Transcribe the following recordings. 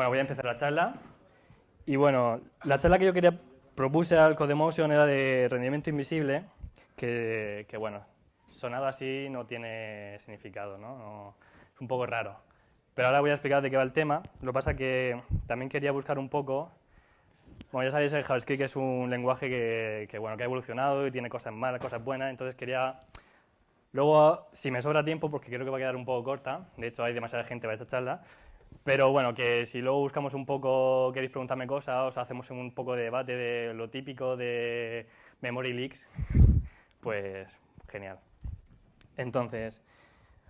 Bueno, voy a empezar la charla. Y bueno, la charla que yo propuse al Codemotion era de rendimiento invisible, que bueno, sonado así no tiene significado, ¿no? Es un poco raro. Pero ahora voy a explicar de qué va el tema. Lo que pasa es que también quería buscar un poco. Bueno, ya sabéis, el JavaScript es un lenguaje bueno, que ha evolucionado y tiene cosas malas, cosas buenas, entonces quería. Luego, si me sobra tiempo, porque creo que va a quedar un poco corta, de hecho hay demasiada gente para esta charla, pero bueno, que si luego buscamos un poco, queréis preguntarme cosas, o sea, hacemos un poco de debate de lo típico de memory leaks, pues genial. Entonces,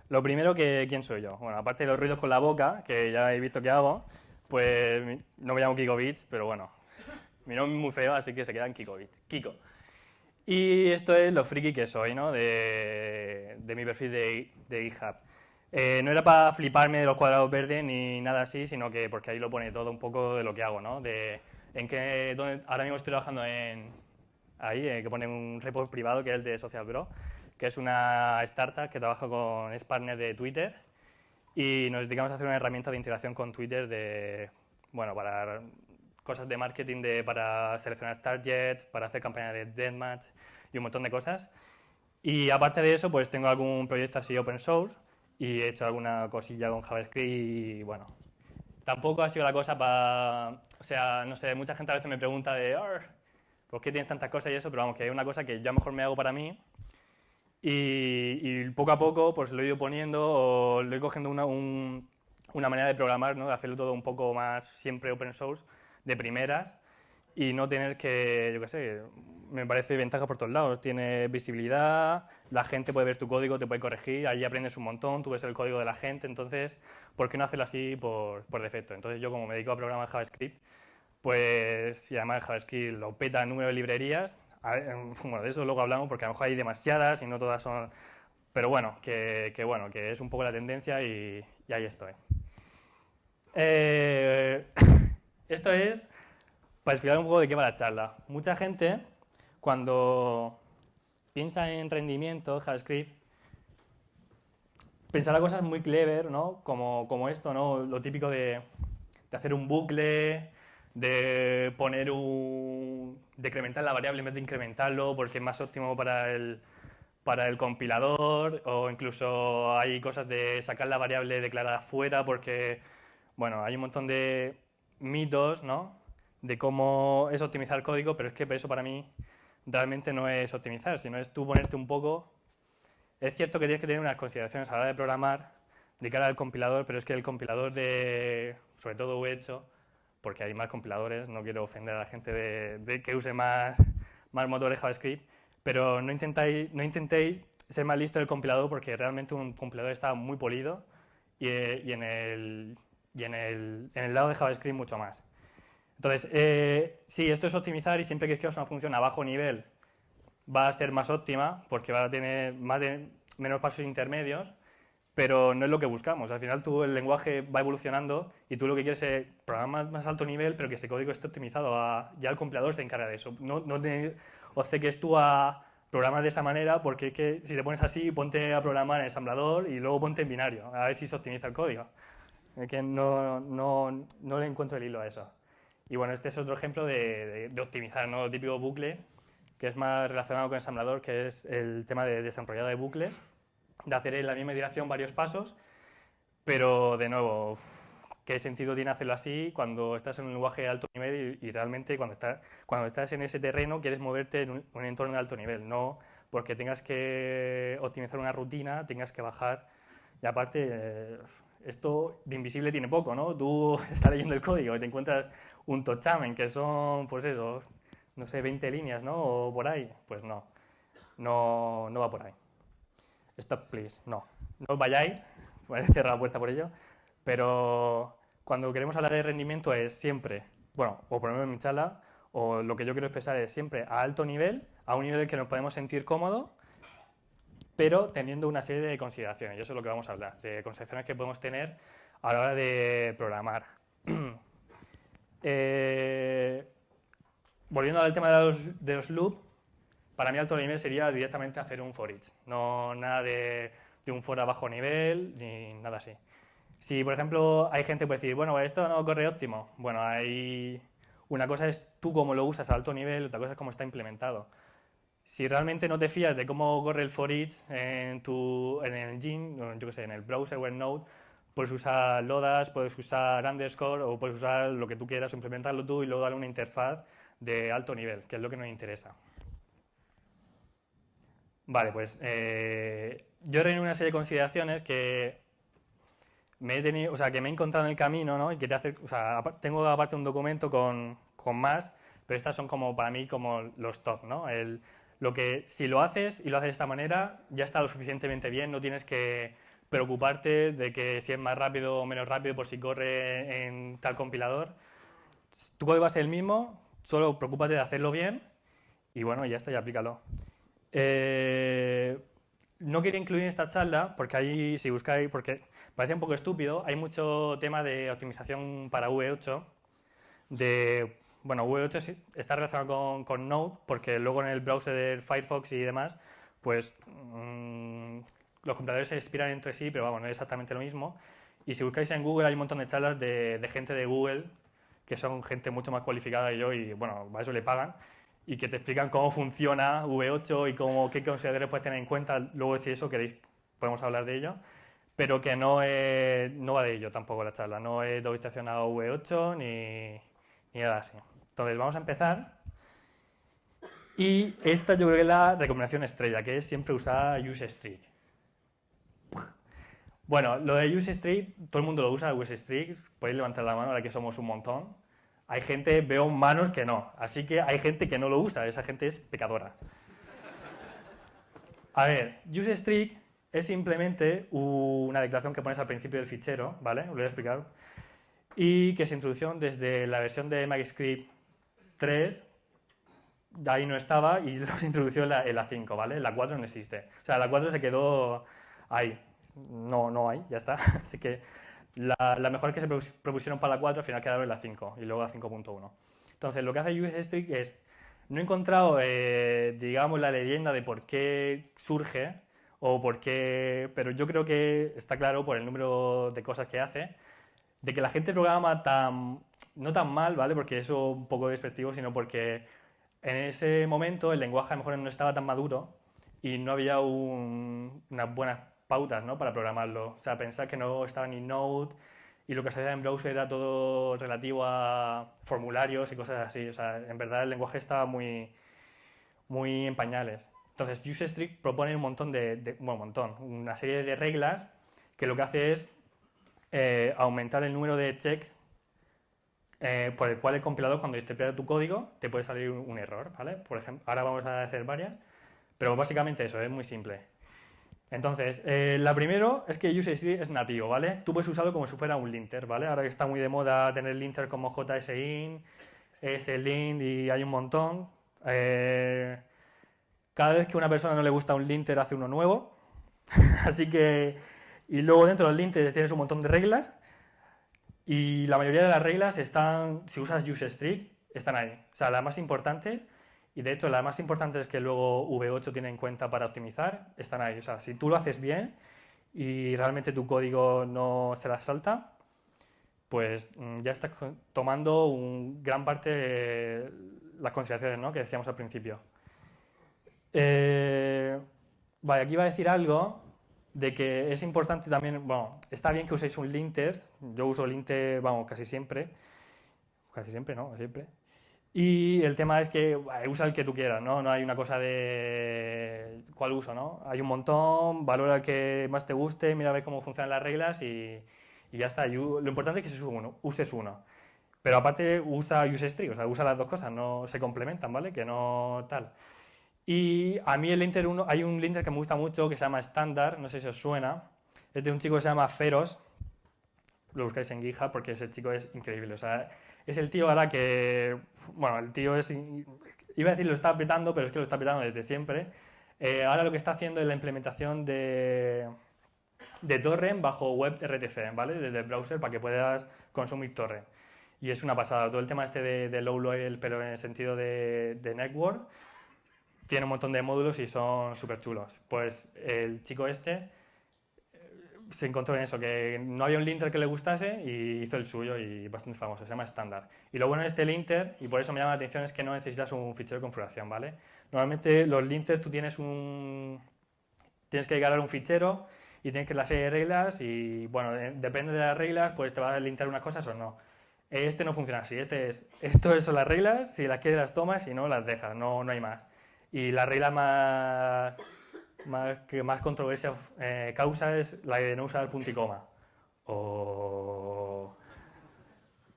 lo primero, ¿quién soy yo? Bueno, aparte de los ruidos con la boca, que ya habéis visto que hago, pues no me llamo Kikovic, pero bueno, mi nombre es muy feo, así que se queda en Kikovic. Kiko. Y esto es lo friki que soy, ¿no? De mi perfil de GitHub. No era para fliparme de los cuadrados verdes ni nada así, sino que porque ahí lo pone todo un poco de lo que hago, ¿no? Ahora mismo estoy trabajando ahí, que pone un repo privado que es el de Social Bro, que es una startup que trabaja es partner de Twitter y nos dedicamos a hacer una herramienta de integración con Twitter bueno, para cosas de marketing, para seleccionar target, para hacer campañas de deathmatch y un montón de cosas. Y aparte de eso, pues tengo algún proyecto así open source y he hecho alguna cosilla con JavaScript y bueno, tampoco ha sido la cosa o sea, no sé, mucha gente a veces me pregunta ¿por qué tienes tantas cosas y eso? Pero vamos, que es una cosa que yo mejor me hago para mí y poco a poco pues lo he ido poniendo o lo he ido cogiendo una manera de programar, ¿no? De hacerlo todo un poco más siempre open source, de primeras, y no tener que, yo qué sé, me parece ventaja por todos lados. Tiene visibilidad, la gente puede ver tu código, te puede corregir, ahí aprendes un montón, tú ves el código de la gente, entonces, ¿por qué no hacerlo así por defecto? Entonces yo como me dedico a programar JavaScript, pues, y además JavaScript lo peta el número de librerías, bueno, de eso luego hablamos porque a lo mejor hay demasiadas y no todas son. Pero bueno, bueno, que es un poco la tendencia y ahí estoy. Esto es para explicar un poco de qué va la charla. Mucha gente, cuando piensa en rendimiento, JavaScript, pensará cosas muy clever, ¿no? Como esto, ¿no? Lo típico de hacer un bucle, de decrementar la variable en vez de incrementarlo porque es más óptimo para el compilador, o incluso hay cosas de sacar la variable declarada fuera porque, bueno, hay un montón de mitos, ¿no? De cómo es optimizar el código, pero es que eso para mí realmente no es optimizar, sino es tú ponerte un poco. Es cierto que tienes que tener unas consideraciones a la hora de programar de cara al compilador, pero es que el compilador sobre todo hecho, porque hay más compiladores, no quiero ofender a la gente de que use más motores JavaScript, pero no intentéis ser más listo del compilador porque realmente un compilador está muy polido y en el lado de JavaScript mucho más. Entonces, sí, esto es optimizar y siempre que escribas una función a bajo nivel va a ser más óptima porque va a tener menos pasos intermedios, pero no es lo que buscamos. Al final el lenguaje va evolucionando y tú lo que quieres es programar más alto nivel, pero que ese código esté optimizado. Ya el compilador se encarga de eso. No te obceques tú a programar de esa manera porque es que si te pones así, ponte a programar en ensamblador y luego ponte en binario, a ver si se optimiza el código. Es que no le encuentro el hilo a eso. Y bueno, este es otro ejemplo de optimizar, ¿no? El típico bucle, que es más relacionado con ensamblador, que es el tema de desarrollado de bucles, de hacer en la misma iteración varios pasos, pero de nuevo, ¿qué sentido tiene hacerlo así cuando estás en un lenguaje de alto nivel y realmente cuando estás en ese terreno quieres moverte en un entorno de alto nivel? No porque tengas que optimizar una rutina, tengas que bajar. Y aparte, esto de invisible tiene poco, ¿no? Tú estás leyendo el código y te encuentras un tochamen que son, pues eso, no sé, 20 líneas, ¿no? O por ahí. Pues no va por ahí. Stop, please. No os vayáis, voy a cerrar la puerta por ello, pero cuando queremos hablar de rendimiento es siempre, bueno, o por lo menos en mi charla, o lo que yo quiero expresar es siempre a alto nivel, a un nivel en el que nos podemos sentir cómodos, pero teniendo una serie de consideraciones, y eso es lo que vamos a hablar, de consideraciones que podemos tener a la hora de programar. Volviendo al tema de los loops, para mí alto nivel sería directamente hacer un for each, no nada de un for a bajo nivel ni nada así. Si, por ejemplo, hay gente que puede decir, bueno, esto no corre óptimo. Bueno, hay... Una cosa es tú cómo lo usas a alto nivel, otra cosa es cómo está implementado. Si realmente no te fías de cómo corre el for each en el engine, o yo qué sé, en el browser o en Node, puedes usar lodas, puedes usar underscore o puedes usar lo que tú quieras, implementarlo tú y luego darle una interfaz de alto nivel, que es lo que nos interesa. Vale, pues yo he reunido una serie de consideraciones que me he tenido, o sea, que me he encontrado en el camino, ¿no? Y que te hace, o sea, tengo aparte un documento con más, pero estas son como para mí como los top, ¿no? Lo que si lo haces y lo haces de esta manera, ya está lo suficientemente bien, no tienes que preocuparte de que si es más rápido o menos rápido por si corre en tal compilador. Tu código va a ser el mismo, solo preocúpate de hacerlo bien y bueno, ya está, ya aplícalo. Eh, no quería incluir en esta charla porque ahí, si buscáis, porque parece un poco estúpido, hay mucho tema de optimización para V8, bueno, V8 está relacionado con Node porque luego en el browser del Firefox y demás, pues los compiladores se inspiran entre sí, pero vamos, no es exactamente lo mismo. Y si buscáis en Google hay un montón de charlas de gente de Google que son gente mucho más cualificada que yo y bueno, a eso le pagan y que te explican cómo funciona V8 y qué consideradores puedes tener en cuenta. Luego, si eso queréis, podemos hablar de ello. Pero que no va de ello tampoco la charla. No es de orientación a V8 ni nada así. Entonces, vamos a empezar. Y esta yo creo que es la recomendación estrella, que es siempre usar UseStreak. Bueno, lo de UseStreak, todo el mundo lo usa, UseStreak. Podéis levantar la mano ahora que somos un montón. Hay gente, veo manos que no. Así que hay gente que no lo usa. Esa gente es pecadora. A ver, UseStreak es simplemente una declaración que pones al principio del fichero, ¿vale? Os lo voy a explicar. Y que se introdujo desde la versión de ECMAScript 3, de ahí no estaba y los introdució en la 5, ¿vale? La 4 no existe. O sea, la 4 se quedó ahí. No hay, ya está. Así que la mejor que se propusieron para la 4 al final quedaron en la 5 y luego la 5.1. Entonces, lo que hace UseStreak es, no he encontrado, digamos, la leyenda de por qué surge o por qué, pero yo creo que está claro por el número de cosas que hace, de que la gente programa no tan mal, ¿vale? Porque eso es un poco despectivo, sino porque en ese momento el lenguaje a lo mejor no estaba tan maduro y no había unas buenas pautas, ¿no? Para programarlo. O sea, pensar que no estaba ni Node y lo que se hacía en browser era todo relativo a formularios y cosas así. O sea, en verdad el lenguaje estaba muy en pañales. Entonces, UseStreak propone bueno, un montón, una serie de reglas que lo que hace es aumentar el número de checks por el cual el compilador, cuando interpreta tu código, te puede salir un error, ¿vale? Por ejemplo, ahora vamos a hacer varias, pero básicamente eso, es muy simple. Entonces, la primero es que UseStreak es nativo, ¿vale? Tú puedes usarlo como si fuera un linter, ¿vale? Ahora que está muy de moda tener linter como JSIN, ESLint y hay un montón. Cada vez que a una persona no le gusta un linter, hace uno nuevo. Así que... Y luego dentro de los linters tienes un montón de reglas y la mayoría de las reglas están, si usas UseStreak, están ahí. O sea, las más importantes, y de hecho las más importantes que luego V8 tiene en cuenta para optimizar, están ahí. O sea, si tú lo haces bien y realmente tu código no se las salta, pues ya estás tomando gran parte de las consideraciones, ¿no? Que decíamos al principio. Vale, aquí iba a decir algo de que es importante también, bueno, está bien que uséis un linter, yo uso linter, vamos, casi siempre, ¿no? Siempre. Y el tema es que usa el que tú quieras, ¿no? No hay una cosa de cuál uso, ¿no? Hay un montón, valora el que más te guste, mira a ver cómo funcionan las reglas y ya está. Lo importante es que uses uno. Pero aparte usa UseStreak, o sea, usa las dos cosas, no se complementan, ¿vale? Que no tal. Y a mí el linter 1, hay un linter que me gusta mucho que se llama Standard, no sé si os suena. Es de un chico que se llama Feros, lo buscáis en GitHub porque ese chico es increíble. O sea, es el tío ahora que, bueno, el tío es, iba a decir lo está petando, pero es que lo está petando desde siempre. Ahora lo que está haciendo es la implementación de torrent bajo WebRTC, ¿vale? Desde el browser para que puedas consumir torrent. Y es una pasada. Todo el tema este de low level, pero en el sentido de network, tiene un montón de módulos y son súper chulos. Pues el chico este se encontró en eso, que no había un linter que le gustase y hizo el suyo y bastante famoso, se llama estándar. Y lo bueno de este linter, y por eso me llama la atención, es que no necesitas un fichero de configuración, ¿vale? Normalmente los linters tú tienes que llegar a un fichero y tienes que la serie de reglas y, bueno, depende de las reglas, pues te va a lintear unas cosas o no. Este no funciona así, esto son las reglas, si las quieres las tomas, si no las dejas, no hay más. Y la regla que más controversia causa es la de no usar punto y coma. O...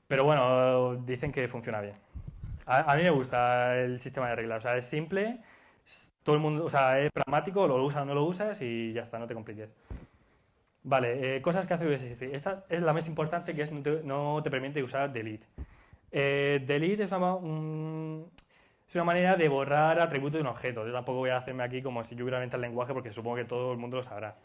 Pero bueno, dicen que funciona bien. A mí me gusta el sistema de reglas, o sea, es simple, todo el mundo, o sea, es pragmático, lo usas o no lo usas y ya está, no te compliques. Vale, cosas que hace USC. Esta es la más importante, que es no te permite usar delete. Delete es una manera de borrar atributos de un objeto. Yo tampoco voy a hacerme aquí como si yo hubiera inventado el lenguaje porque supongo que todo el mundo lo sabrá.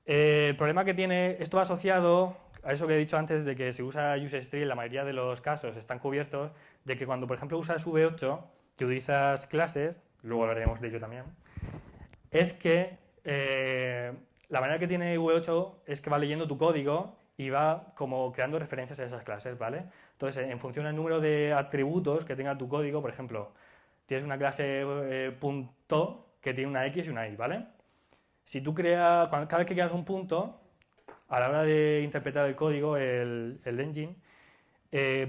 El problema que tiene, esto va asociado a eso que he dicho antes de que se usa UseString, en la mayoría de los casos están cubiertos, de que cuando por ejemplo usas V8, que utilizas clases, luego hablaremos de ello también, es que la manera que tiene V8 es que va leyendo tu código y va como creando referencias a esas clases, ¿vale? Entonces, en función del número de atributos que tenga tu código, por ejemplo, tienes una clase punto que tiene una X y una Y, ¿vale? Si tú cada vez que creas un punto, a la hora de interpretar el código, el engine,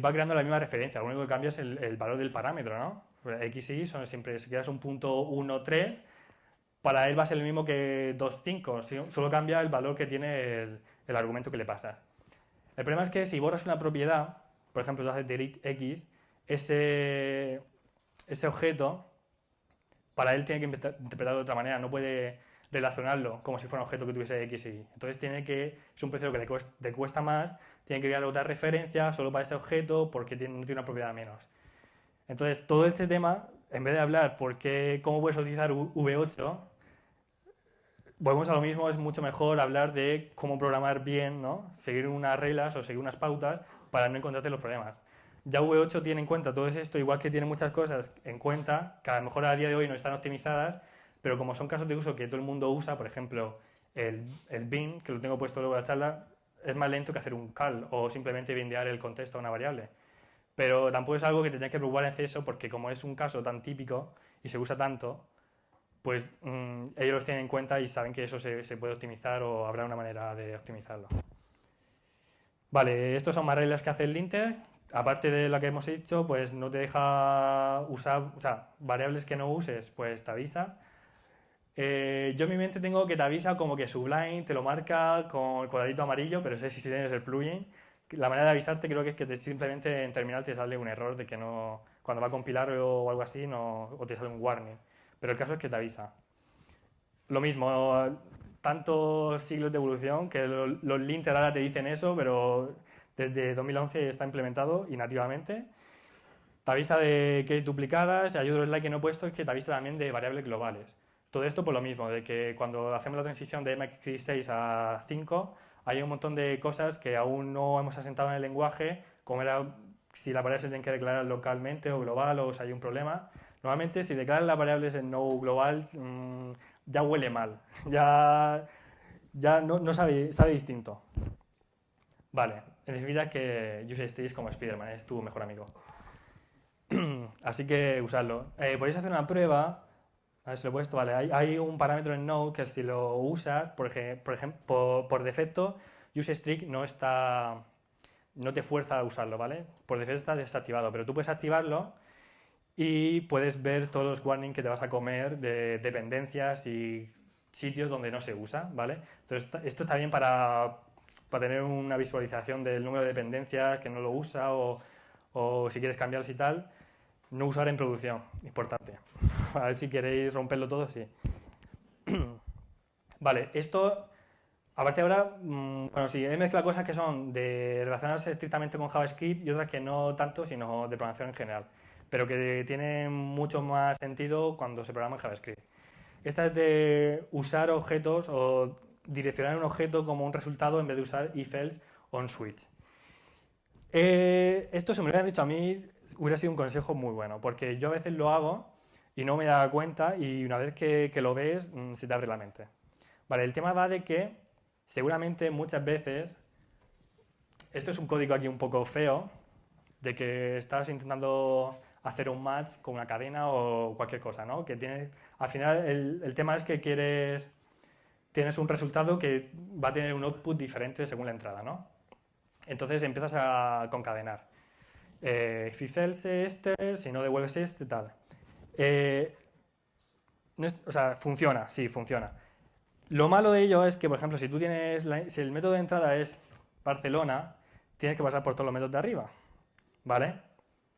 va creando la misma referencia. Lo único que cambia es el valor del parámetro, ¿no? X y Y son siempre, si creas un punto 1, 3, para él va a ser el mismo que 2, 5, solo cambia el valor que tiene el argumento que le pasas. El problema es que si borras una propiedad, por ejemplo, tú haces delete X, ese objeto, para él tiene que interpretarlo de otra manera, no puede relacionarlo como si fuera un objeto que tuviese X y Y. Entonces es un proceso que le cuesta más, tiene que crear otra referencia solo para ese objeto porque no tiene una propiedad menos. Entonces, todo este tema, en vez de hablar cómo puedes utilizar V8, volvemos a lo mismo, es mucho mejor hablar de cómo programar bien, ¿no? Seguir unas reglas o seguir unas pautas para no encontrarte los problemas. Ya V8 tiene en cuenta todo esto, igual que tiene muchas cosas en cuenta, que a lo mejor a día de hoy no están optimizadas, pero como son casos de uso que todo el mundo usa, por ejemplo, el bin, que lo tengo puesto luego en la charla, es más lento que hacer un cal o simplemente bindear el contexto a una variable. Pero tampoco es algo que te tengas que preocupar en exceso porque como es un caso tan típico y se usa tanto, pues ellos los tienen en cuenta y saben que eso se puede optimizar o habrá una manera de optimizarlo. Vale, estas son más reglas que hace el linter. Aparte de la que hemos dicho, pues no te deja usar, o sea, variables que no uses, pues te avisa. Yo en mi mente tengo que te avisa como que Sublime te lo marca con el cuadradito amarillo, pero sé si tienes el plugin. La manera de avisarte creo que es que simplemente en terminal te sale un error de que no, cuando va a compilar o algo así, no, o te sale un warning. Pero el caso es que te avisa. Lo mismo, tantos siglos de evolución que los linter ahora te dicen eso, pero desde 2011 está implementado y nativamente. Te avisa de que es duplicadas, y hay otro slide que no he puesto, es que te avisa también de variables globales. Todo esto por lo mismo, de que cuando hacemos la transición de MX6 a 5, hay un montón de cosas que aún no hemos asentado en el lenguaje, como era si la variable se tiene que declarar localmente o global o si hay un problema. Normalmente, si declaras las variables en no global, ya huele mal, ya no sabe distinto. Vale, en definitiva es que UseString es como Spiderman, es tu mejor amigo. Así que usarlo. Podéis hacer una prueba. A ver si lo he puesto. Vale, hay un parámetro en Node que si lo usas, por ejemplo, por defecto, UseString no te fuerza a usarlo, ¿vale? Por defecto está desactivado, pero tú puedes activarlo y puedes ver todos los warnings que te vas a comer de dependencias y sitios donde no se usa, ¿vale? Entonces, esto está bien para tener una visualización del número de dependencias que no lo usa o si quieres cambiarlos y tal. No usar en producción, importante. A ver si queréis romperlo todo, sí. Vale, esto, aparte ahora, bueno, sí, he mezclado cosas que son de relacionarse estrictamente con JavaScript y otras que no tanto, sino de programación en general, pero que tienen mucho más sentido cuando se programa en JavaScript. Esta es de usar objetos o direccionar un objeto como un resultado en vez de usar if-else o on-switch. Esto, si me lo hubieran dicho a mí, hubiera sido un consejo muy bueno, porque yo a veces lo hago y no me da cuenta y una vez que lo ves, se te abre la mente. Vale, el tema va de que seguramente muchas veces, esto es un código aquí un poco feo, de que estás intentando hacer un match con una cadena o cualquier cosa, ¿no? Que tienes, al final el tema es que tienes un resultado que va a tener un output diferente según la entrada, ¿no? Entonces empiezas a concadenar. If else este, si no devuelves este, tal. Eh, o sea, funciona, sí, funciona. Lo malo de ello es que, por ejemplo, si el método de entrada es Barcelona, tienes que pasar por todos los métodos de arriba, ¿vale?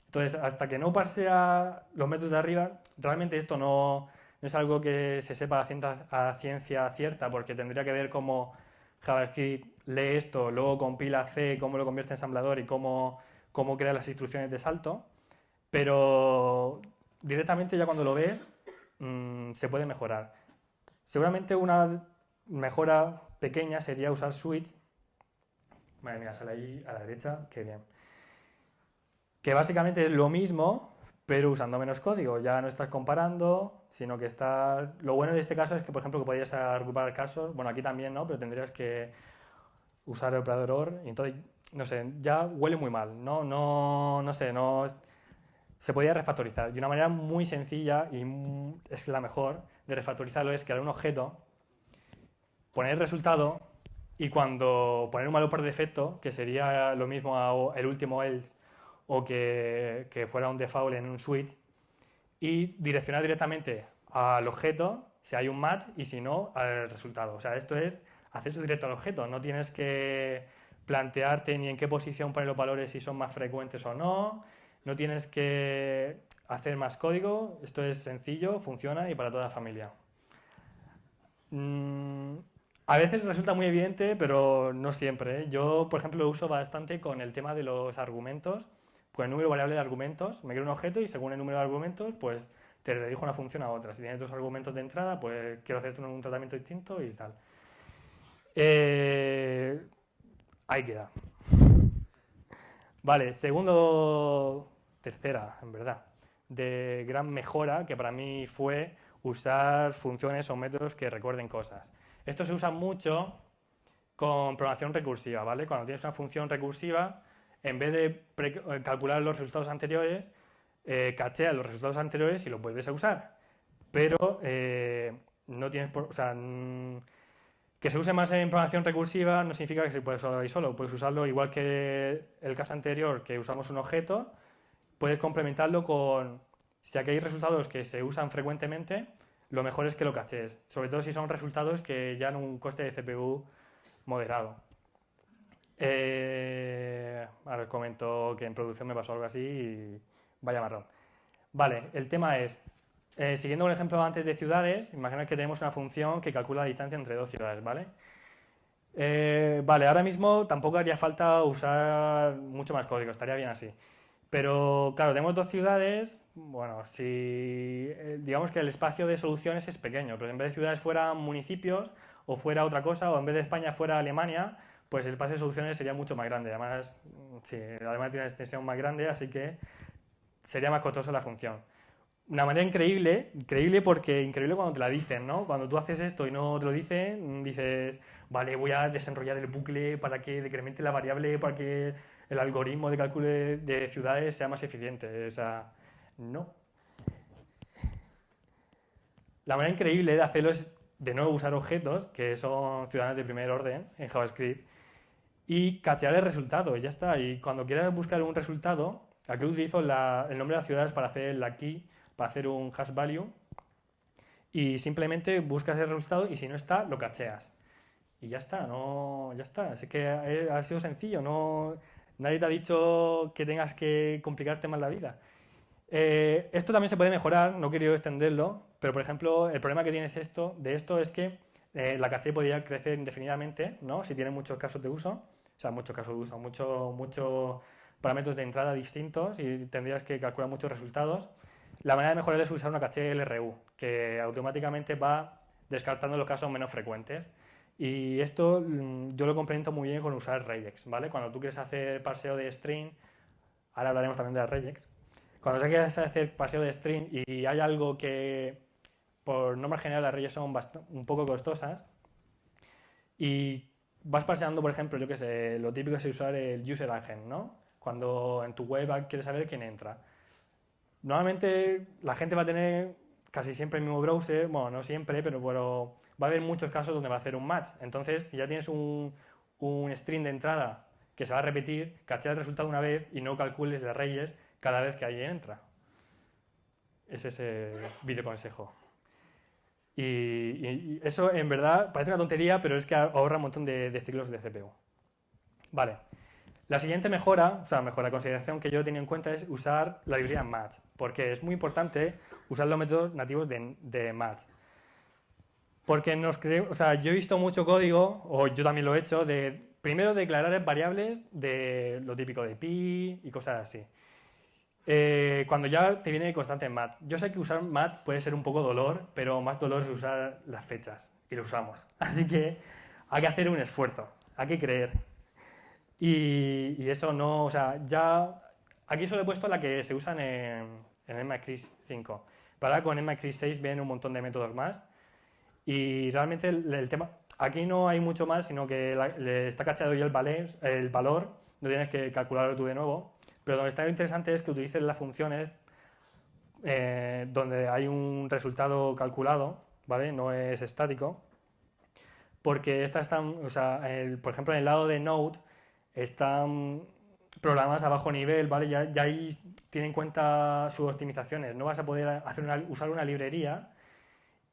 Entonces, hasta que no pase a los métodos de arriba, realmente esto no es algo que se sepa a ciencia cierta, porque tendría que ver cómo JavaScript lee esto, luego compila C, cómo lo convierte en ensamblador y cómo crea las instrucciones de salto, pero directamente ya cuando lo ves, se puede mejorar. Seguramente una mejora pequeña sería usar switch. Vale, mira, sale ahí a la derecha, qué bien. Que básicamente es lo mismo, pero usando menos código. Ya no estás comparando, sino que estás... Lo bueno de este caso es que, por ejemplo, que podrías agrupar casos. Bueno, aquí también, ¿no? Pero tendrías que usar el operador OR. Y entonces, no sé, ya huele muy mal. No sé, no... Se podría refactorizar. Y una manera muy sencilla y es la mejor de refactorizarlo es crear un objeto, poner el resultado y cuando poner un valor por defecto, que sería lo mismo a el último else o que fuera un default en un switch, y direccionar directamente al objeto si hay un match y si no, al resultado. O sea, esto es acceso directo al objeto. No tienes que plantearte ni en qué posición poner los valores, si son más frecuentes o no. No tienes que hacer más código. Esto es sencillo, funciona y para toda la familia. Mm, a veces resulta muy evidente, pero no siempre, ¿eh? Yo, por ejemplo, lo uso bastante con el tema de los argumentos, con el número variable de argumentos. Me creo un objeto y según el número de argumentos, pues te redirijo una función a otra. Si tienes dos argumentos de entrada, pues quiero hacerte un tratamiento distinto y tal. Eh, ahí queda. Vale, tercera, en verdad, de gran mejora que para mí fue usar funciones o métodos que recuerden cosas. Esto se usa mucho con programación recursiva, ¿vale? Cuando tienes una función recursiva, en vez de calcular los resultados anteriores, cacheas los resultados anteriores y los vuelves a usar. Pero no tienes, o sea, que se use más en programación recursiva no significa que se pueda usar ahí solo. Puedes usarlo igual que el caso anterior, que usamos un objeto, puedes complementarlo con, si aquí hay resultados que se usan frecuentemente, lo mejor es que lo caches, sobre todo si son resultados que ya en un coste de CPU moderado. Ahora os comento que en producción me pasó algo así y vaya marrón. Vale, el tema es, siguiendo el ejemplo antes de ciudades, imaginad que tenemos una función que calcula la distancia entre dos ciudades, ¿vale? Vale, ahora mismo tampoco haría falta usar mucho más código, estaría bien así. Pero claro, tenemos dos ciudades, bueno, si digamos que el espacio de soluciones es pequeño, pero en vez de ciudades fueran municipios o fuera otra cosa, o en vez de España fuera Alemania, pues el espacio de soluciones sería mucho más grande. Además, sí, además tiene una extensión más grande, así que sería más costosa la función. Una manera increíble, increíble porque increíble cuando te la dicen, ¿no? Cuando tú haces esto y no te lo dicen, dices, vale, voy a desenrollar el bucle para que decremente la variable, para que el algoritmo de cálculo de ciudades sea más eficiente. O sea, no. La manera increíble de hacerlo es de nuevo usar objetos, que son ciudadanos de primer orden en JavaScript, y cachear el resultado, y ya está. Y cuando quieras buscar un resultado, aquí utilizo el nombre de las ciudades para hacer la key, para hacer un hash value, y simplemente buscas el resultado y si no está, lo cacheas. Y ya está, no, ya está. Así que ha sido sencillo, no, nadie te ha dicho que tengas que complicarte más la vida. Esto también se puede mejorar, no quiero extenderlo, pero por ejemplo, el problema que tienes de esto es que la caché podría crecer indefinidamente, ¿no? Si tiene muchos casos de uso, o sea, muchos casos de uso, muchos parámetros de entrada distintos y tendrías que calcular muchos resultados. La manera de mejorar es usar una caché LRU, que automáticamente va descartando los casos menos frecuentes. Y esto yo lo complemento muy bien con usar regex, ¿vale? Cuando tú quieres hacer parseo de string, ahora hablaremos también de las regex, cuando quieres hacer paseo de string y hay algo que por norma general las regex son un poco costosas y vas paseando, por ejemplo, yo qué sé, lo típico es usar el user agent, ¿no? Cuando en tu web quieres saber quién entra. Normalmente la gente va a tener casi siempre el mismo browser, bueno, no siempre, pero va a haber muchos casos donde va a hacer un match. Entonces, si ya tienes un string de entrada que se va a repetir, cachea el resultado una vez y no calcules las reyes cada vez que alguien entra. Ese es el video consejo. Y eso en verdad parece una tontería, pero es que ahorra un montón de ciclos de CPU. Vale. La siguiente mejora, o sea, mejora consideración que yo he tenido en cuenta es usar la librería match, porque es muy importante usar los métodos nativos de match. Porque o sea, yo he visto mucho código, o yo también lo he hecho, de primero declarar variables de lo típico de pi y cosas así. Cuando ya te viene constante en mat. Yo sé que usar mat puede ser un poco dolor, pero más dolor es usar las fechas, y lo usamos. Así que hay que hacer un esfuerzo, hay que creer. Y eso no, o sea, ya aquí solo he puesto la que se usan en MXCris 5. Pero ahora con MXCris 6 vienen un montón de métodos más. Y realmente el tema, aquí no hay mucho más, sino que le está cacheado ya el valor, no tienes que calcularlo tú de nuevo. Pero donde está lo interesante es que utilices las funciones donde hay un resultado calculado, ¿vale? No es estático. Porque estas están, o sea, por ejemplo, en el lado de Node están programas a bajo nivel, ¿vale? Ya ahí tienen en cuenta sus optimizaciones. No vas a poder usar una librería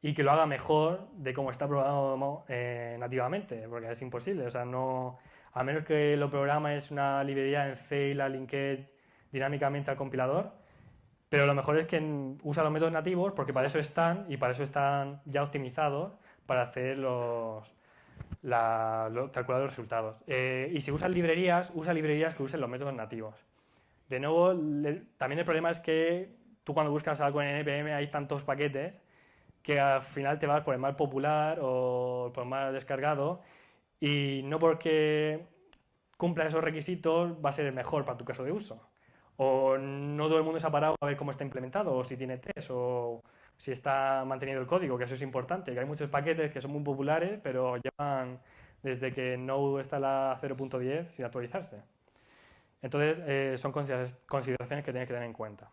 y que lo haga mejor de cómo está programado nativamente, porque es imposible. O sea, no, a menos que lo programes una librería en C y la linked dinámicamente al compilador, pero lo mejor es que usa los métodos nativos porque para eso están y para eso están ya optimizados para hacer calcular los resultados. Y si usas librerías, usa librerías que usen los métodos nativos. De nuevo, también el problema es que tú cuando buscas algo en NPM hay tantos paquetes que al final te vas por el más popular o por el más descargado y no porque cumpla esos requisitos va a ser el mejor para tu caso de uso. O no todo el mundo se ha parado a ver cómo está implementado, o si tiene test, o si está mantenido el código, que eso es importante, que hay muchos paquetes que son muy populares, pero llevan desde que Node está en la 0.10 sin actualizarse. Entonces, son consideraciones que tienes que tener en cuenta.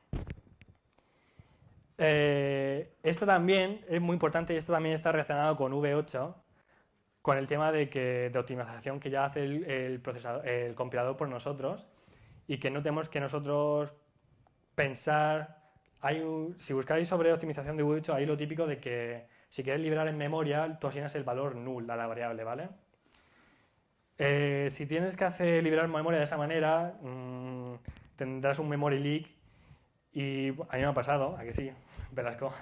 Esto también es muy importante y esto también está relacionado con V8, con el tema de optimización que ya hace el compilador por nosotros y que no tenemos que nosotros pensar. Si buscáis sobre optimización de V8, hay lo típico de que si quieres liberar en memoria, tú asignas el valor null a la variable, ¿vale? Si tienes que liberar memoria de esa manera, tendrás un memory leak y a mí me ha pasado, ¿a que sí? Velasco.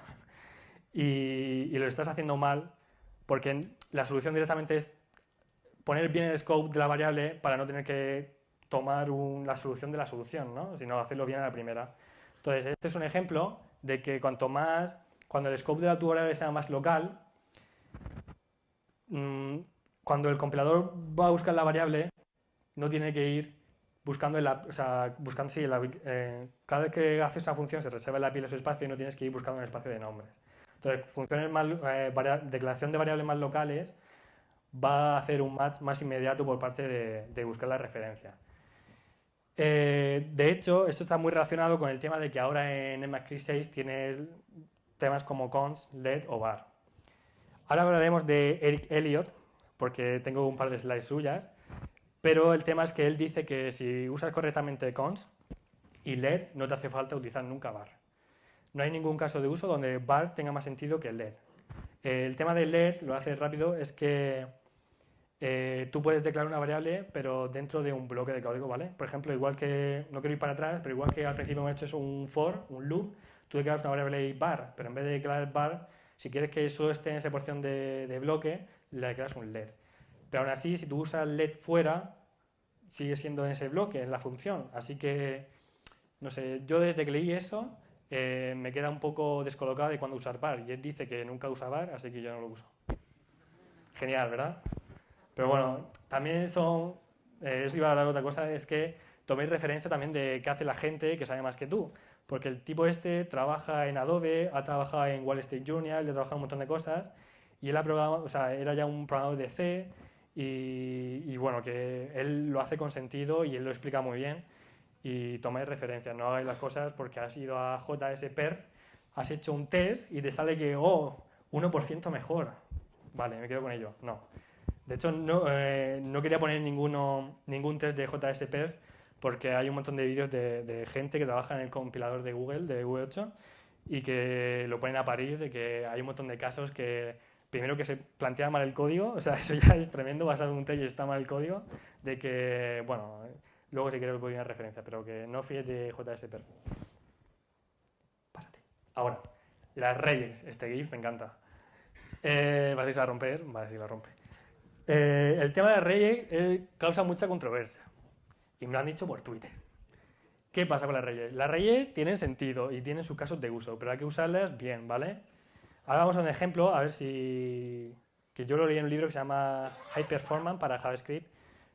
Y lo estás haciendo mal porque la solución directamente es poner bien el scope de la variable para no tener que tomar la solución de la solución, ¿no? Sino hacerlo bien a la primera. Entonces, este es un ejemplo de que cuando el scope de tu variable sea más local, cuando el compilador va a buscar la variable, no tiene que ir buscando cada vez que haces una función se reserva en la API su espacio y no tienes que ir buscando un espacio de nombres. Entonces, declaración de variables más locales va a hacer un match más inmediato por parte de buscar la referencia. De hecho, esto está muy relacionado con el tema de que ahora en MXCris 6 tienes temas como const, let o var. Ahora hablaremos de Eric Elliott, porque tengo un par de slides suyas, pero el tema es que él dice que si usas correctamente const y let, no te hace falta utilizar nunca var. No hay ningún caso de uso donde var tenga más sentido que let. El tema del let, lo hace rápido, es que tú puedes declarar una variable, pero dentro de un bloque de código, ¿vale? Por ejemplo, igual que, no quiero ir para atrás, pero igual que al principio hemos hecho un for, un loop, tú declaras una variable var, pero en vez de declarar var, si quieres que solo esté en esa porción de bloque, le declaras un let. Pero aún así, si tú usas let fuera, sigue siendo en ese bloque, en la función. Así que, no sé, yo desde que leí eso, me queda un poco descolocado de cuándo usar var. Y él dice que nunca usa var, así que yo no lo uso. Genial, ¿verdad? Pero bueno, también eso iba a hablar de otra cosa, es que toméis referencia también de qué hace la gente que sabe más que tú. Porque el tipo este trabaja en Adobe, ha trabajado en Wall Street Journal, le ha trabajado un montón de cosas, y él ha programado, o sea, era ya un programador de C, y bueno, que él lo hace con sentido y él lo explica muy bien y tomáis referencias, no hagáis las cosas porque has ido a JSPerf, has hecho un test y te sale que, oh, 1% mejor. Vale, me quedo con ello. No. De hecho, no quería poner ningún test de JSPerf porque hay un montón de vídeos de gente que trabaja en el compilador de Google, de V8, y que lo ponen a parir de que hay un montón de casos que primero que se plantea mal el código, o sea, eso ya es tremendo, vas a un test y está mal el código, de que, bueno, luego si quieres voy a una referencia, pero que no fíes de JSPerf. Pásate. Ahora, las regex, este GIF me encanta. ¿Vais a romper? Vale, sí, la rompe. El tema de regex causa mucha controversia y me lo han dicho por Twitter. ¿Qué pasa con las regex? Las regex tienen sentido y tienen sus casos de uso, pero hay que usarlas bien, ¿vale? Ahora vamos a un ejemplo, a ver si... que yo lo leí en un libro que se llama High Performance para JavaScript,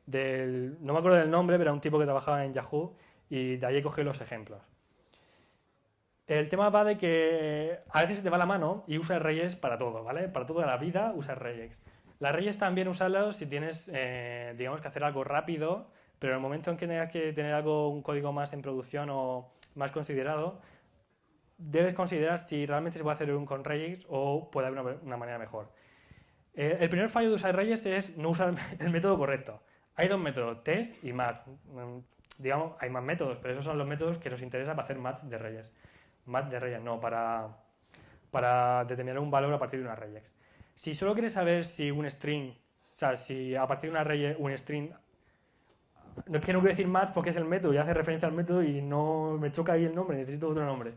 no me acuerdo del nombre, pero era un tipo que trabajaba en Yahoo y de ahí he cogido los ejemplos. El tema va de que a veces se te va la mano y usas regex para todo, ¿vale? Para toda la vida usas regex. Las regex también usarlas si tienes, digamos, que hacer algo rápido, pero en el momento en que tengas que tener un código más en producción o más considerado, debes considerar si realmente se puede hacer con regex o puede haber una manera mejor. El primer fallo de usar regex es no usar el método correcto. Hay dos métodos, test y match. Digamos, hay más métodos, pero esos son los métodos que nos interesan para hacer match de regex. Match de regex, no, para determinar un valor a partir de una regex. Si solo quieres saber si un string, o sea, si a partir de una regex un string, no es que no quiero decir match porque es el método y hace referencia al método y no me choca ahí el nombre, necesito otro nombre.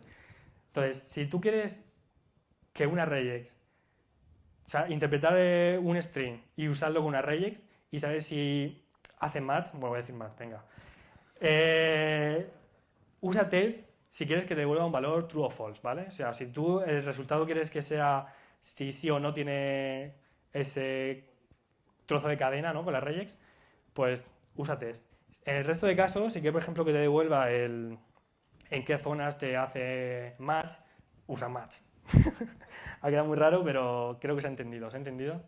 Entonces, si tú quieres que una regex, o sea, interpretar un string y usarlo con una regex y saber si hace match, bueno, voy a decir match, venga. Usa test si quieres que te devuelva un valor true o false, ¿vale? O sea, si tú el resultado quieres que sea si sí o no tiene ese trozo de cadena, ¿no? Con la regex, pues usa test. En el resto de casos, si quieres, por ejemplo, que te devuelva en qué zonas te hace match, usa match. Ha quedado muy raro, pero creo que se ha entendido. ¿Se ha entendido?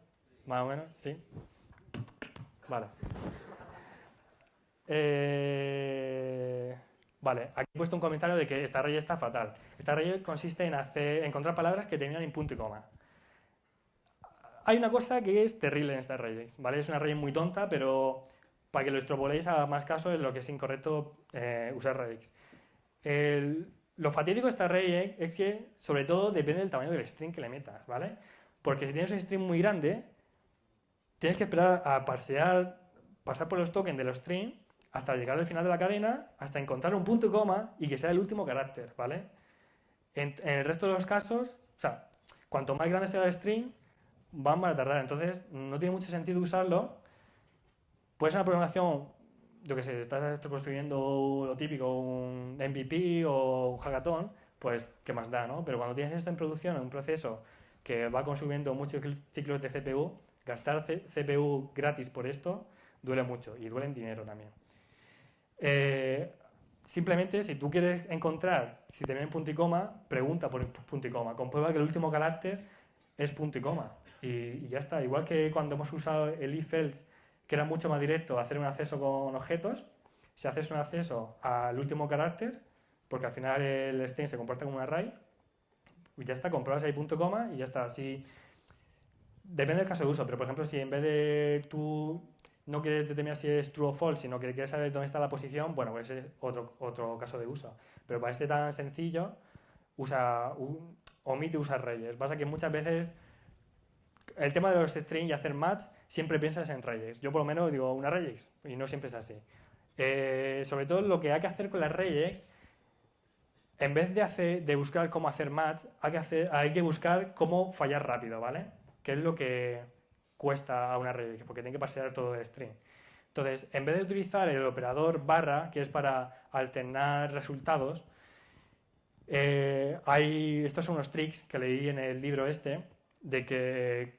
Más o menos, ¿sí? Vale. Vale, aquí he puesto un comentario de que esta regex está fatal. Esta regex consiste en encontrar palabras que terminan en punto y coma. Hay una cosa que es terrible en esta regex, ¿vale? Es una regex muy tonta, pero para que lo extrapoléis a más casos es lo que es incorrecto usar regex. Lo fatídico de esta regex es que, sobre todo, depende del tamaño del string que le metas, ¿vale? Porque si tienes un string muy grande, tienes que esperar a pasar por los tokens de los strings hasta llegar al final de la cadena, hasta encontrar un punto y coma y que sea el último carácter, ¿vale? En el resto de los casos, o sea, cuanto más grande sea el string, van a tardar. Entonces, no tiene mucho sentido usarlo. Puede ser una programación, yo qué sé, estás construyendo lo típico, un MVP o un hackathon, pues, ¿qué más da, no? Pero cuando tienes esto en producción, en un proceso que va consumiendo muchos ciclos de CPU, gastar CPU gratis por esto duele mucho y duele en dinero también. Simplemente, si tú quieres encontrar si termina en punto y coma, pregunta por punto y coma. Comprueba que el último carácter es punto y coma. Y ya está. Igual que cuando hemos usado el if-else, que era mucho más directo, hacer un acceso con objetos, si haces un acceso al último carácter, porque al final el string se comporta como un array, y ya está, compruebas ahí punto y coma y ya está. Si, depende del caso de uso, pero por ejemplo, si en vez de tú no quieres determinar si es true o false, sino que quieres saber dónde está la posición, bueno, pues es otro caso de uso. Pero para este tan sencillo, omite usar regex. Pasa que muchas veces el tema de los strings y hacer match, siempre piensas en regex. Yo por lo menos digo una regex y no siempre es así. Sobre todo lo que hay que hacer con las regex, en vez de buscar cómo hacer match, hay que buscar cómo fallar rápido, ¿vale? Que es lo que cuesta a una regex, porque tiene que pasear todo el string. Entonces, en vez de utilizar el operador barra, que es para alternar resultados, estos son unos tricks que leí en el libro este, de que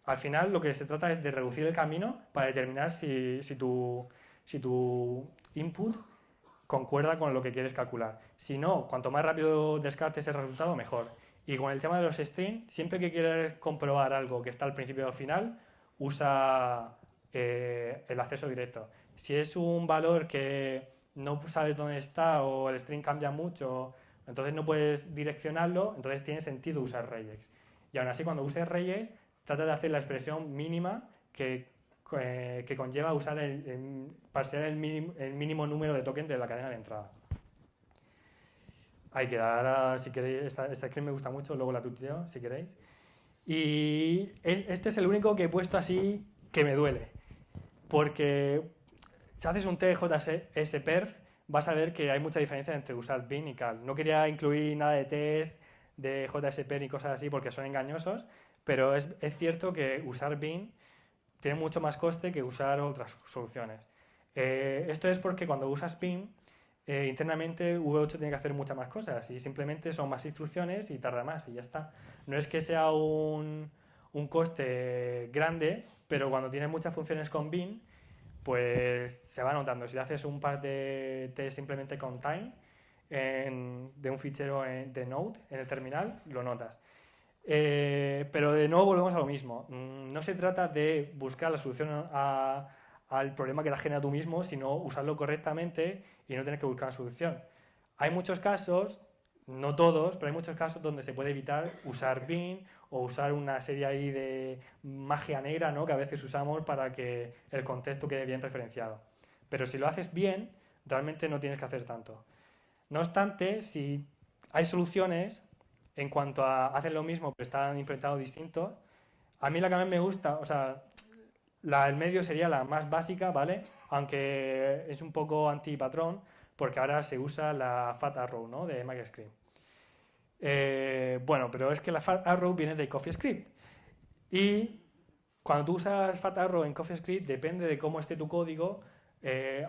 al final lo que se trata es de reducir el camino para determinar si tu input concuerda con lo que quieres calcular. Si no, cuanto más rápido descartes el resultado, mejor. Y con el tema de los strings, siempre que quieras comprobar algo que está al principio o al final, usa el acceso directo. Si es un valor que no sabes dónde está o el string cambia mucho, entonces no puedes direccionarlo, entonces tiene sentido usar regex. Y aún así, cuando uses regex, trata de hacer la expresión mínima que conlleva usar parsear el mínimo número de tokens de la cadena de entrada. Ahí queda. Ahora, si queréis, esta script me gusta mucho, luego la tuteo, si queréis. Y este es el único que he puesto así que me duele. Porque si haces un TJS-perf, vas a ver que hay mucha diferencia entre usar bin y cal. No quería incluir nada de test, de JSPer y cosas así porque son engañosos, pero es cierto que usar bin tiene mucho más coste que usar otras soluciones. Esto es porque cuando usas bin, internamente V8 tiene que hacer muchas más cosas y simplemente son más instrucciones y tarda más y ya está. No es que sea un coste grande, pero cuando tienes muchas funciones con bin, pues se va notando. Si haces un par de test simplemente con time de un fichero de Node en el terminal, lo notas. Pero de nuevo volvemos a lo mismo. No se trata de buscar la solución al problema que la genera tú mismo, sino usarlo correctamente y no tener que buscar la solución. Hay muchos casos, no todos, pero hay muchos casos donde se puede evitar usar bin o usar una serie ahí de magia negra, ¿no?, que a veces usamos para que el contexto quede bien referenciado. Pero si lo haces bien, realmente no tienes que hacer tanto. No obstante, si hay soluciones en cuanto a hacen lo mismo pero están implementados distintos, a mí la que más me gusta, o sea, la del medio sería la más básica, ¿vale? Aunque es un poco antipatrón porque ahora se usa la Fat Arrow, ¿no?, de MacScript. Bueno, pero es que la Fat Arrow viene de CoffeeScript. Y cuando tú usas Fat Arrow en CoffeeScript, depende de cómo esté tu código,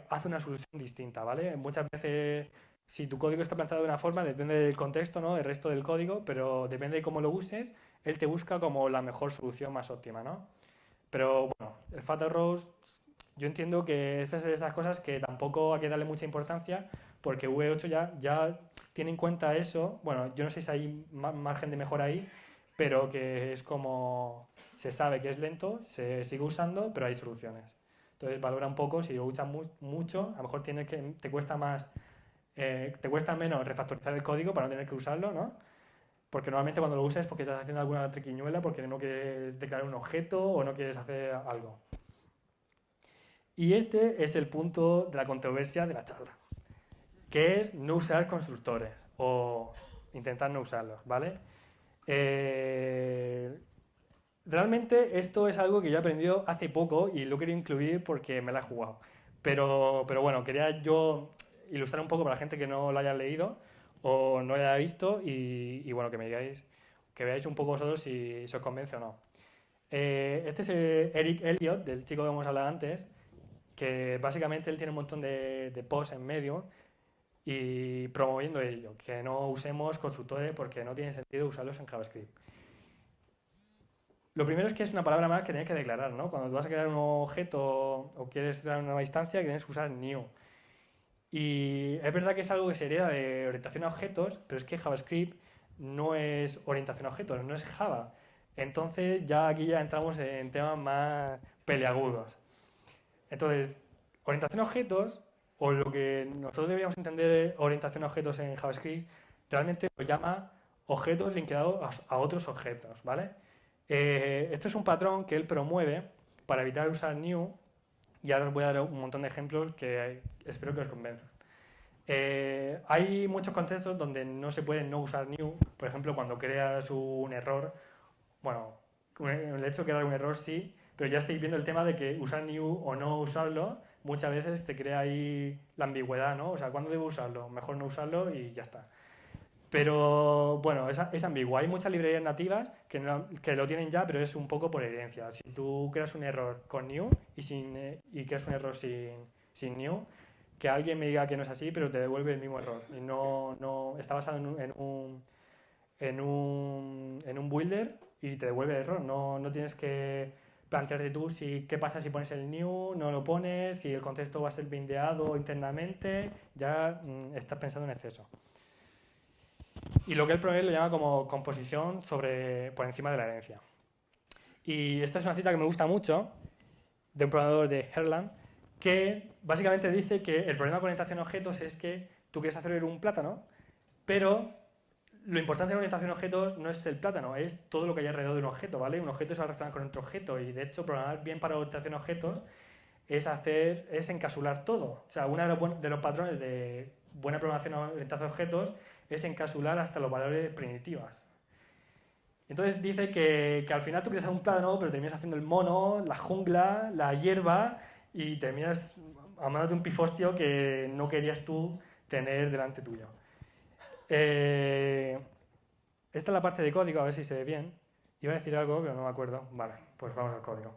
hace una solución distinta, ¿vale? Muchas veces, si tu código está planteado de una forma, depende del contexto, ¿no?, del resto del código, pero depende de cómo lo uses, él te busca como la mejor solución más óptima, ¿no? Pero bueno, el Fat Arrows, yo entiendo que estas es de esas cosas que tampoco hay que darle mucha importancia porque V8 ya tiene en cuenta eso. Bueno, yo no sé si hay margen de mejora ahí, pero que es como se sabe que es lento, se sigue usando, pero hay soluciones. Entonces valora un poco, si lo usas mucho, a lo mejor te cuesta más, te cuesta menos refactorizar el código para no tener que usarlo, ¿no? Porque normalmente cuando lo usas es porque estás haciendo alguna triquiñuela, porque no quieres declarar un objeto o no quieres hacer algo. Y este es el punto de la controversia de la charla, que es no usar constructores o intentar no usarlos, ¿vale? Eh, Realmente esto es algo que yo he aprendido hace poco y lo quería incluir porque me la he jugado. Pero bueno, quería yo ilustrar un poco para la gente que no lo haya leído o no lo haya visto y bueno, que me digáis, que veáis un poco vosotros si os convence o no. Este es Eric Elliott, del chico que hemos hablado antes, que básicamente él tiene un montón de posts en medio y promoviendo ello, que no usemos constructores porque no tiene sentido usarlos en JavaScript. Lo primero es que es una palabra más que tienes que declarar, ¿no? Cuando tú vas a crear un objeto o quieres crear una nueva instancia, que tienes que usar new. Y es verdad que es algo que se hereda de orientación a objetos, pero es que JavaScript no es orientación a objetos, no es Java. Entonces ya aquí ya entramos en temas más peleagudos. Entonces, orientación a objetos, o lo que nosotros deberíamos entender orientación a objetos en JavaScript, realmente lo llama objetos linkeados a otros objetos, ¿vale? Esto es un patrón que él promueve para evitar usar new y ahora os voy a dar un montón de ejemplos que espero que os convenzan. Hay muchos contextos donde no se puede no usar new, por ejemplo, cuando creas un error, bueno, el hecho de crear un error sí, pero ya estáis viendo el tema de que usar new o no usarlo muchas veces te crea ahí la ambigüedad, ¿no? O sea, ¿cuándo debo usarlo? Mejor no usarlo y ya está. Pero bueno, es ambiguo. Hay muchas librerías nativas que lo tienen ya, pero es un poco por herencia. Si tú creas un error con new y creas un error sin new, que alguien me diga que no es así, pero te devuelve el mismo error. Y no está basado en un builder y te devuelve el error. No tienes que plantearte tú qué pasa si pones el new, no lo pones, si el contexto va a ser bindeado internamente, ya estás pensando en exceso. Y lo que él promueve lo llama como composición por encima de la herencia. Y esta es una cita que me gusta mucho, de un programador de Erlang, que básicamente dice que el problema con orientación a objetos es que tú quieres hacer un plátano, pero lo importante de la orientación a objetos no es el plátano, es todo lo que hay alrededor de un objeto, ¿vale? Un objeto se va a relacionar con otro objeto y de hecho programar bien para orientación a objetos es encapsular todo. O sea, uno de los patrones de buena programación orientada a objetos es encapsular hasta los valores primitivas. Entonces dice que al final tú quieres hacer un plátano, pero terminas haciendo el mono, la jungla, la hierba y terminas armándote un pifostio que no querías tú tener delante tuyo. Esta es la parte de código, a ver si se ve bien. Iba a decir algo, pero no me acuerdo. Vale, pues vamos al código.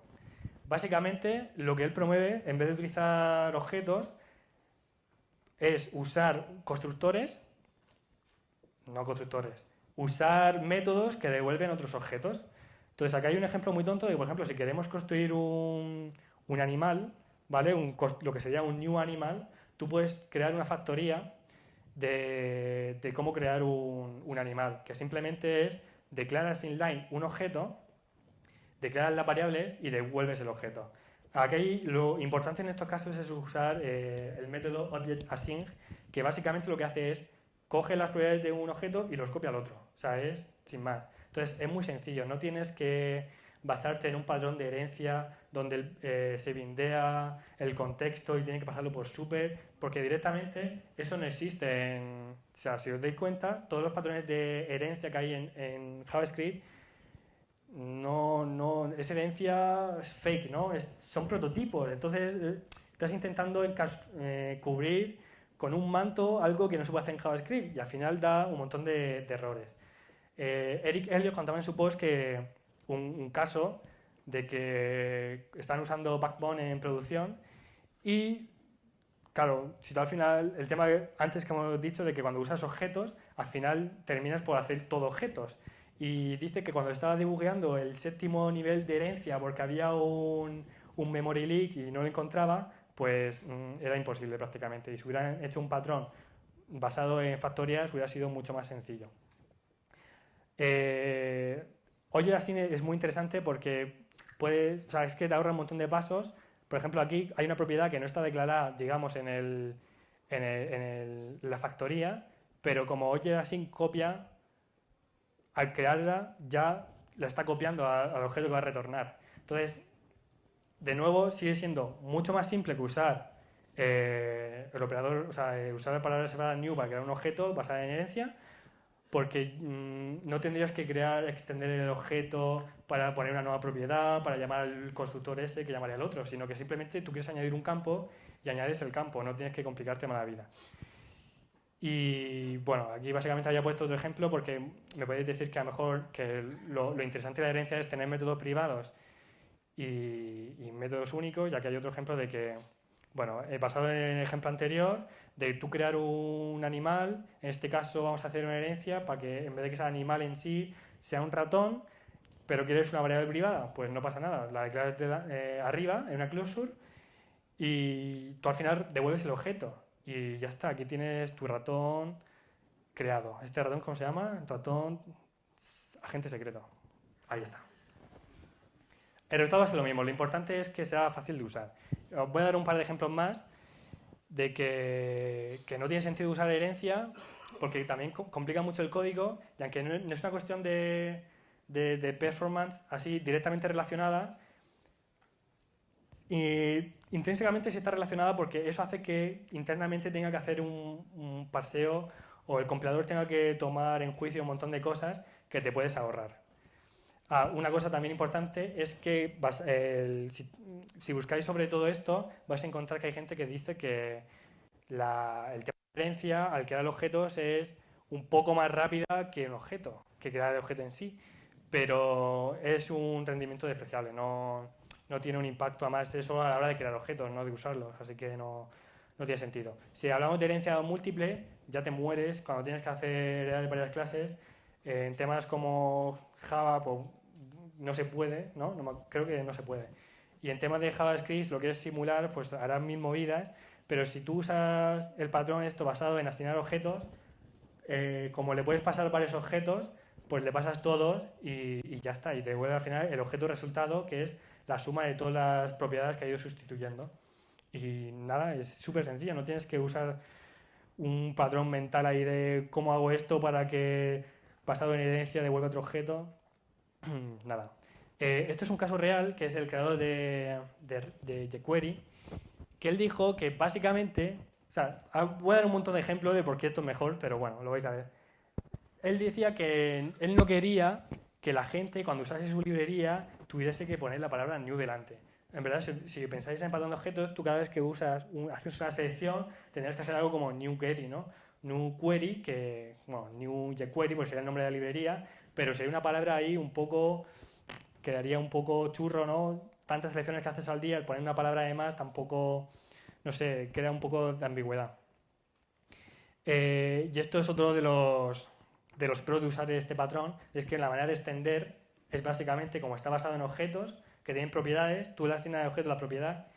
Básicamente, lo que él promueve, en vez de utilizar objetos, es usar constructores, no constructores, usar métodos que devuelven otros objetos. Entonces, aquí hay un ejemplo muy tonto de, por ejemplo, si queremos construir un animal, ¿vale? Lo que sería un new animal, tú puedes crear una factoría de cómo crear un animal, que simplemente es declaras inline un objeto, declaras las variables y devuelves el objeto. Aquí lo importante en estos casos es usar el método object_assign, que básicamente lo que hace es coge las propiedades de un objeto y los copia al otro. O sea, es sin más. Entonces es muy sencillo, no tienes que basarte en un patrón de herencia donde se bindea el contexto y tiene que pasarlo por super, porque directamente eso no existe o sea, si os dais cuenta, todos los patrones de herencia que hay en JavaScript es herencia es fake, ¿no? Son prototipos, entonces estás intentando cubrir con un manto algo que no se puede hacer en JavaScript y al final da un montón de errores. Eric Elliott contaba en su post que un caso de que están usando Backbone en producción y, claro, si tú al final, el tema antes que hemos dicho de que cuando usas objetos, al final terminas por hacer todo objetos. Y dice que cuando estaba dibujeando el séptimo nivel de herencia porque había un memory leak y no lo encontraba, pues era imposible prácticamente. Y si hubieran hecho un patrón basado en factorias hubiera sido mucho más sencillo. Oye, así es muy interesante porque o sea, es que te ahorra un montón de pasos. Por ejemplo, aquí hay una propiedad que no está declarada, digamos, en la factoría, pero como Oye así copia, al crearla ya la está copiando al objeto que va a retornar. Entonces, de nuevo, sigue siendo mucho más simple que usar el operador, o sea, usar la palabra separada new para crear un objeto basado en herencia, porque no tendrías que extender el objeto para poner una nueva propiedad, para llamar al constructor ese que llamaría al otro, sino que simplemente tú quieres añadir un campo y añades el campo, no tienes que complicarte más la vida. Y bueno, aquí básicamente había puesto otro ejemplo porque me podéis decir que a lo mejor que lo interesante de la herencia es tener métodos privados y métodos únicos, ya que hay otro ejemplo de que, bueno, basado en el ejemplo anterior, de tú crear un animal, en este caso vamos a hacer una herencia para que en vez de que sea animal en sí sea un ratón, pero quieres una variable privada, pues no pasa nada, la declaras arriba en una closure y tú al final devuelves el objeto y ya está, aquí tienes tu ratón creado. ¿Este ratón cómo se llama? Ratón agente secreto. Ahí está. El resultado va a ser lo mismo, lo importante es que sea fácil de usar. Os voy a dar un par de ejemplos más de que no tiene sentido usar herencia porque también complica mucho el código y aunque no es una cuestión de performance así directamente relacionada, y intrínsecamente sí está relacionada porque eso hace que internamente tenga que hacer un parseo o el compilador tenga que tomar en juicio un montón de cosas que te puedes ahorrar. Una cosa también importante es que si buscáis sobre todo esto, vais a encontrar que hay gente que dice que el tema de herencia al crear objetos es un poco más rápida que un objeto, que crear el objeto en sí, pero es un rendimiento despreciable, no tiene un impacto, además eso a la hora de crear objetos, no de usarlos, así que no tiene sentido. Si hablamos de herencia múltiple, ya te mueres cuando tienes que hacer varias clases. En temas como Java, pues no se puede, ¿no? Creo que no se puede. Y en temas de JavaScript, si lo quieres simular, pues harás mil movidas, pero si tú usas el patrón esto basado en asignar objetos, como le puedes pasar varios objetos, pues le pasas todos y ya está. Y te devuelve al final el objeto resultado, que es la suma de todas las propiedades que ha ido sustituyendo. Y nada, es súper sencillo, no tienes que usar un patrón mental ahí de cómo hago esto para que basado en herencia devuelva otro objeto. Nada. Esto es un caso real, que es el creador de jQuery, que él dijo que básicamente, o sea, voy a dar un montón de ejemplos de por qué esto es mejor, pero bueno, lo vais a ver. Él decía que él no quería que la gente, cuando usase su librería, tuviese que poner la palabra new delante. En verdad, si pensáis en patrón de objetos, tú cada vez que haces una selección, tendrás que hacer algo como new query, ¿no? New query, que, bueno, new jQuery, pues sería el nombre de la librería, pero sería una palabra ahí un poco, quedaría un poco churro, ¿no? Tantas selecciones que haces al día, el poner una palabra además tampoco, no sé, crea un poco de ambigüedad. Y esto es otro de los pros de usar este patrón, es que la manera de extender es básicamente como está basado en objetos que tienen propiedades, tú le asignas al objeto la propiedad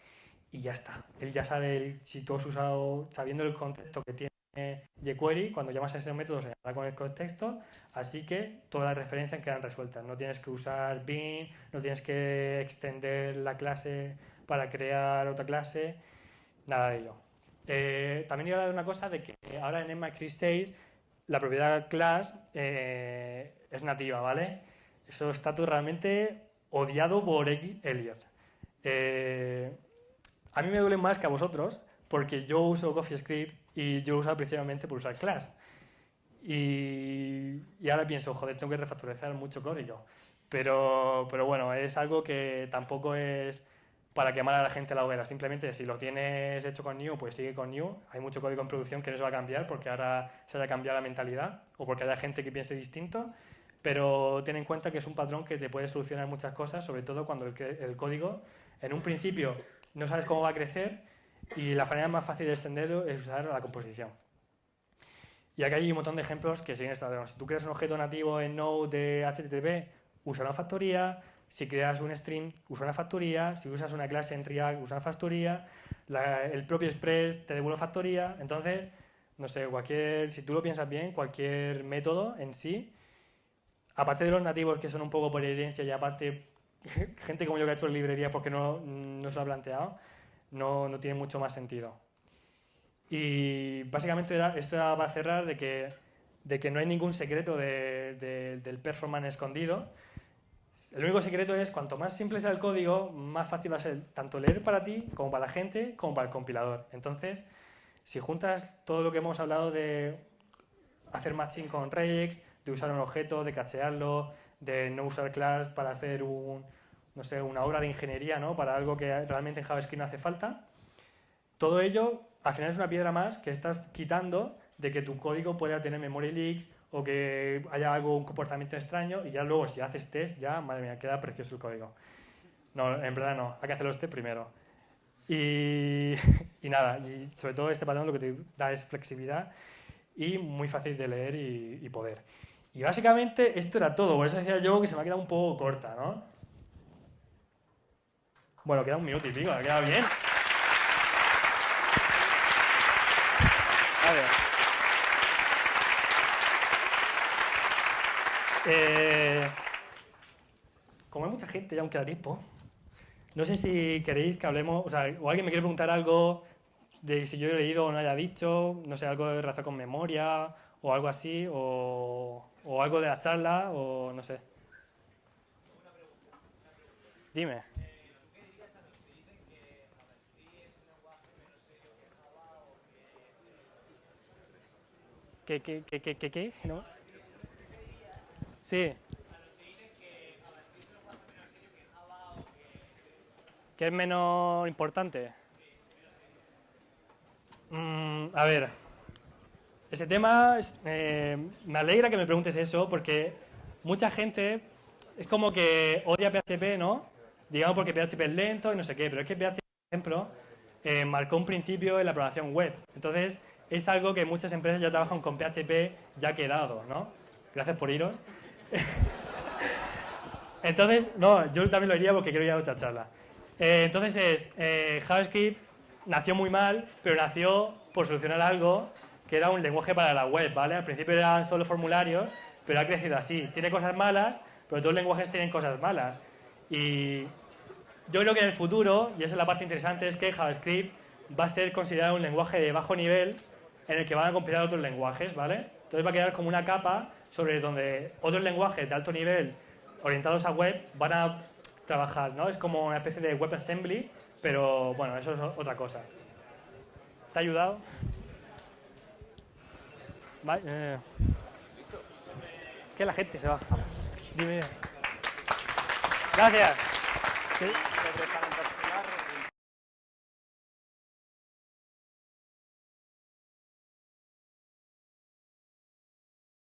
y ya está. Él ya sabe si tú has usado, sabiendo el contexto que tiene jQuery, cuando llamas a ese método se llamará con el contexto, así que todas las referencias quedan resueltas. No tienes que usar bin, no tienes que extender la clase para crear otra clase, nada de ello. También iba a hablar de una cosa, de que ahora en ECMAScript 6 la propiedad class es nativa, ¿vale? Eso está realmente odiado por Elliot. A mí me duele más que a vosotros, porque yo uso CoffeeScript y yo lo uso principalmente por usar class. Y ahora pienso, joder, tengo que refactorizar mucho código. Pero bueno, es algo que tampoco es para quemar a la gente a la hoguera. Simplemente si lo tienes hecho con New, pues sigue con New. Hay mucho código en producción que no se va a cambiar porque ahora se haya cambiado la mentalidad o porque haya gente que piense distinto. Pero ten en cuenta que es un patrón que te puede solucionar muchas cosas, sobre todo cuando el código en un principio no sabes cómo va a crecer y la manera más fácil de extenderlo es usar la composición. Y aquí hay un montón de ejemplos que siguen estando. Si tú creas un objeto nativo en Node de HTTP, usa una factoría. Si creas un string, usa una factoría. Si usas una clase en React, usa una factoría. El propio Express te devuelve factoría. Entonces, no sé, si tú lo piensas bien, cualquier método en sí, aparte de los nativos que son un poco por herencia y aparte gente como yo que ha hecho librerías porque no se lo ha planteado, no tiene mucho más sentido. Y básicamente esto era para cerrar de que no hay ningún secreto del performance escondido. El único secreto es cuanto más simple sea el código, más fácil va a ser tanto leer para ti, como para la gente, como para el compilador. Entonces, si juntas todo lo que hemos hablado de hacer matching con regex, de usar un objeto, de cachearlo, de no usar class para hacer no sé, una obra de ingeniería, ¿no? Para algo que realmente en JavaScript no hace falta, todo ello al final es una piedra más que estás quitando de que tu código pueda tener memory leaks o que haya un comportamiento extraño y ya luego si haces test ya, madre mía, queda precioso el código. No, en verdad no, hay que hacer los test primero. Y, y nada, y sobre todo este patrón lo que te da es flexibilidad y muy fácil de leer y poder. Y básicamente esto era todo, por eso decía yo que se me ha quedado un poco corta, ¿no? Bueno, queda un minuto y pico, ha quedado bien. A ver. Como hay mucha gente, ya aún queda tiempo. No sé si queréis que hablemos, o sea, o alguien me quiere preguntar algo de si yo he leído o no haya dicho, no sé, algo de relación con memoria o algo así, o algo de la charla, o no sé. Dime. ¿Qué? ¿No? Sí. ¿Qué es menos importante? A ver, ese tema, me alegra que me preguntes eso porque mucha gente es como que odia PHP, ¿no? Digamos porque PHP es lento y no sé qué, pero es que PHP, por ejemplo, marcó un principio en la programación web. Entonces, es algo que muchas empresas ya trabajan con PHP ya quedado, ¿no? Gracias por iros. Entonces, no, yo también lo diría porque quiero ir a otra charla. Entonces, JavaScript nació muy mal, pero nació por solucionar algo que era un lenguaje para la web, ¿vale? Al principio eran solo formularios, pero ha crecido así. Tiene cosas malas, pero todos los lenguajes tienen cosas malas. Y yo creo que en el futuro, y esa es la parte interesante, es que JavaScript va a ser considerado un lenguaje de bajo nivel en el que van a compilar otros lenguajes, ¿vale? Entonces va a quedar como una capa sobre donde otros lenguajes de alto nivel orientados a web van a trabajar, ¿no? Es como una especie de WebAssembly, pero bueno, eso es otra cosa. ¿Te ha ayudado? Vale, que la gente se va. Dime. Gracias.